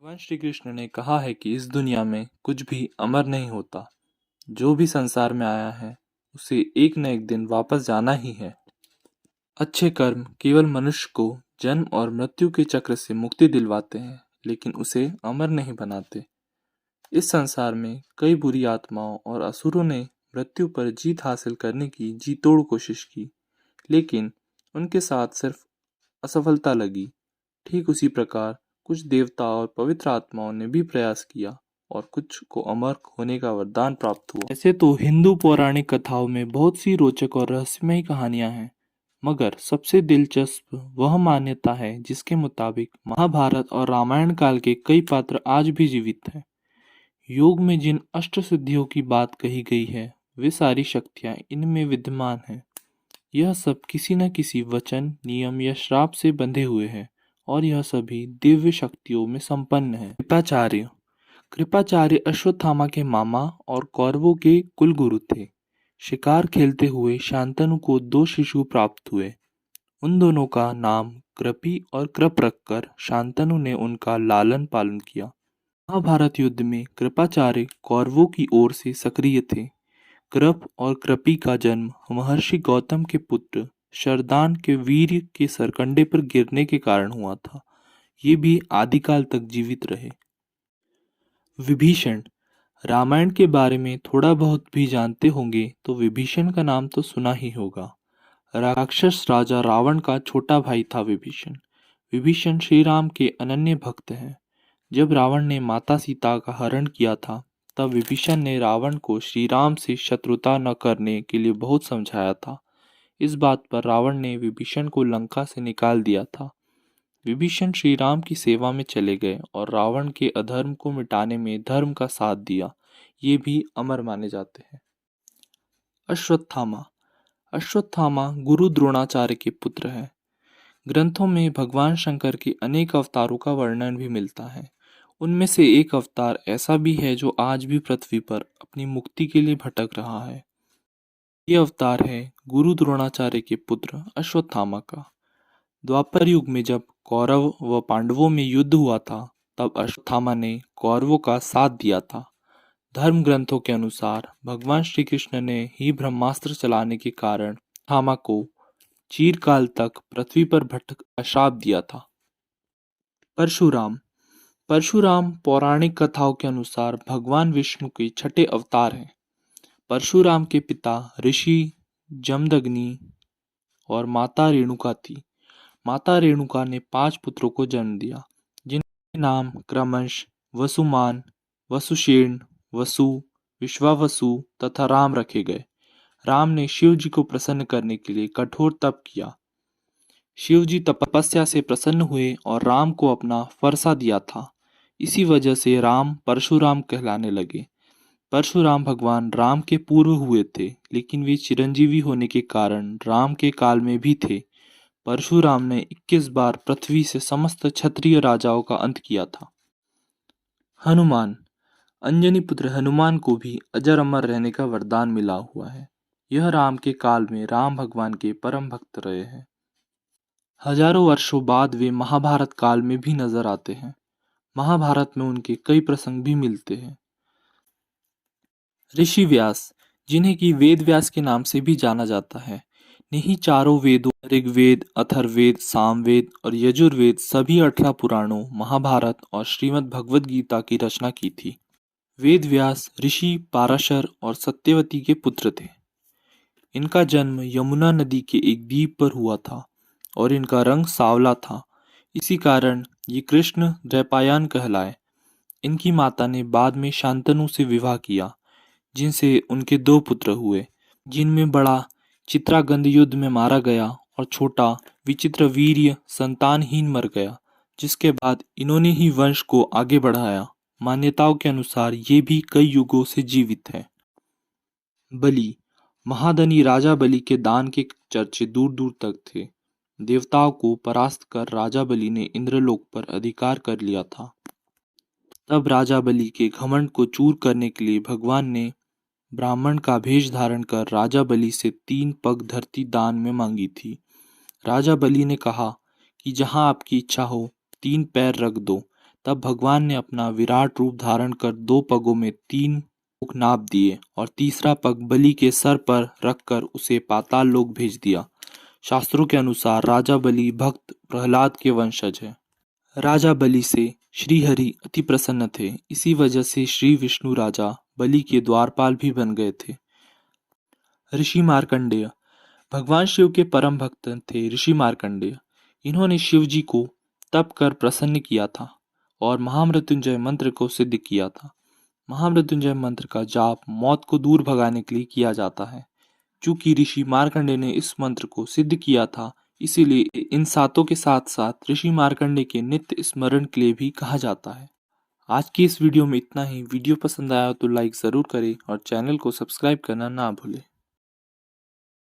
भगवान श्री कृष्ण ने कहा है कि इस दुनिया में कुछ भी अमर नहीं होता। जो भी संसार में आया है उसे एक न एक दिन वापस जाना ही है। अच्छे कर्म केवल मनुष्य को जन्म और मृत्यु के चक्र से मुक्ति दिलवाते हैं, लेकिन उसे अमर नहीं बनाते। इस संसार में कई बुरी आत्माओं और असुरों ने मृत्यु पर जीत हासिल करने की जी तोड़ कोशिश की, लेकिन उनके साथ सिर्फ असफलता लगी। ठीक उसी प्रकार कुछ देवता और पवित्र आत्माओं ने भी प्रयास किया और कुछ को अमर होने का वरदान प्राप्त हुआ। ऐसे तो हिंदू पौराणिक कथाओं में बहुत सी रोचक और रहस्यमयी कहानियां हैं, मगर सबसे दिलचस्प वह मान्यता है जिसके मुताबिक महाभारत और रामायण काल के कई पात्र आज भी जीवित हैं। योग में जिन अष्ट सिद्धियों की बात कही गई है, वे सारी शक्तियां इनमें विद्यमान हैं। यह सब किसी न किसी वचन, नियम या श्राप से बंधे हुए हैं और यह सभी दिव्य शक्तियों में संपन्न है। कृपाचार्य कृपाचार्य अश्वत्थामा के मामा और कौरवों के कुलगुरु थे। शिकार खेलते हुए शांतनु को दो शिशु प्राप्त हुए। उन दोनों का नाम कृपि और कृप रखकर शांतनु ने उनका लालन पालन किया। महाभारत युद्ध में कृपाचार्य कौरवों की ओर से सक्रिय थे। कृप और कृपि का जन्म महर्षि गौतम के पुत्र शरदान के वीर्य के सरकंडे पर गिरने के कारण हुआ था। ये भी आदिकाल तक जीवित रहे। विभीषण रामायण के बारे में थोड़ा बहुत भी जानते होंगे तो विभीषण का नाम तो सुना ही होगा। राक्षस राजा रावण का छोटा भाई था विभीषण। विभीषण श्री राम के अनन्य भक्त हैं। जब रावण ने माता सीता का हरण किया था, तब विभीषण ने रावण को श्री राम से शत्रुता न करने के लिए बहुत समझाया था। इस बात पर रावण ने विभीषण को लंका से निकाल दिया था। विभीषण श्री राम की सेवा में चले गए और रावण के अधर्म को मिटाने में धर्म का साथ दिया। ये भी अमर माने जाते हैं। अश्वत्थामा अश्वत्थामा गुरु द्रोणाचार्य के पुत्र हैं। ग्रंथों में भगवान शंकर के अनेक अवतारों का वर्णन भी मिलता है। उनमें से एक अवतार ऐसा भी है जो आज भी पृथ्वी पर अपनी मुक्ति के लिए भटक रहा है। ये अवतार है गुरु द्रोणाचार्य के पुत्र अश्वत्थामा का। द्वापर युग में जब कौरव व पांडवों में युद्ध हुआ था, तब अश्वत्थामा ने कौरवों का साथ दिया था। धर्म ग्रंथों के अनुसार भगवान श्री कृष्ण ने ही ब्रह्मास्त्र चलाने के कारण थामा को चिरकाल तक पृथ्वी पर भटक का श्राप दिया था। परशुराम परशुराम पौराणिक कथाओं के अनुसार भगवान विष्णु के छठे अवतार हैं। परशुराम के पिता ऋषि जमदग्नि और माता रेणुका थी। माता रेणुका ने 5 पुत्रों को जन्म दिया, जिनके नाम क्रमश वसुमान, वसुषेण, वसु, विश्वावसु तथा राम रखे गए। राम ने शिव जी को प्रसन्न करने के लिए कठोर तप किया। शिव जी तपस्या से प्रसन्न हुए और राम को अपना फरसा दिया था। इसी वजह से राम परशुराम कहलाने लगे। परशुराम भगवान राम के पूर्व हुए थे, लेकिन वे चिरंजीवी होने के कारण राम के काल में भी थे। परशुराम ने 21 बार पृथ्वी से समस्त क्षत्रिय राजाओं का अंत किया था। हनुमान अंजनी पुत्र हनुमान को भी अजर अमर रहने का वरदान मिला हुआ है। यह राम के काल में राम भगवान के परम भक्त रहे हैं। हजारों वर्षों बाद वे महाभारत काल में भी नजर आते हैं। महाभारत में उनके कई प्रसंग भी मिलते हैं। ऋषि व्यास, जिन्हें कि वेद व्यास के नाम से भी जाना जाता है, ने ही चारों वेदों ऋग्वेद, अथर्ववेद, सामवेद और यजुर्वेद सभी 18 पुराणों, महाभारत और श्रीमद् भगवद गीता की रचना की थी। वेद व्यास ऋषि पाराशर और सत्यवती के पुत्र थे। इनका जन्म यमुना नदी के एक द्वीप पर हुआ था और इनका रंग सांवला था। इसी कारण ये कृष्ण द्वैपायन कहलाए। इनकी माता ने बाद में शांतनु से विवाह किया, जिनसे उनके 2 पुत्र हुए, जिनमें बड़ा चित्रागंध युद्ध में मारा गया और छोटा विचित्र वीर्य संतानहीन मर गया, जिसके बाद इन्होंने ही वंश को आगे बढ़ाया। मान्यताओं के अनुसार ये भी कई युगों से जीवित है। बलि महाधनी राजा बलि के दान के चर्चे दूर दूर तक थे। देवताओं को परास्त कर राजा बलि ने इंद्रलोक पर अधिकार कर लिया था। तब राजा बलि के घमंड को चूर करने के लिए भगवान ने ब्राह्मण का भेष धारण कर राजा बलि से 3 पग धरती दान में मांगी थी। राजा बलि ने कहा कि जहां आपकी इच्छा हो 3 पैर रख दो, तब भगवान ने अपना विराट रूप धारण कर 2 पगों में 3 लोक नाप दिए और तीसरा पग बलि के सर पर रखकर उसे पाताल लोक भेज दिया। शास्त्रों के अनुसार राजा बलि भक्त प्रहलाद के वंशज है। राजा बलि से श्री हरि अति प्रसन्न थे, इसी वजह से श्री विष्णु राजा बलि के द्वारपाल भी बन गए थे। ऋषि मार्कंडेय भगवान शिव के परम भक्त थे ऋषि मार्कंडेय। इन्होंने शिव जी को तप कर प्रसन्न किया था और महामृत्युंजय मंत्र को सिद्ध किया था। महामृत्युंजय मंत्र का जाप मौत को दूर भगाने के लिए किया जाता है। चूंकि ऋषि मार्कंडेय ने इस मंत्र को सिद्ध किया था, इसीलिए इन सातों के साथ साथ ऋषि मार्कंडेय के नित्य स्मरण के लिए भी कहा जाता है। आज की इस वीडियो में इतना ही। वीडियो पसंद आया तो लाइक ज़रूर करें और चैनल को सब्सक्राइब करना ना भूलें।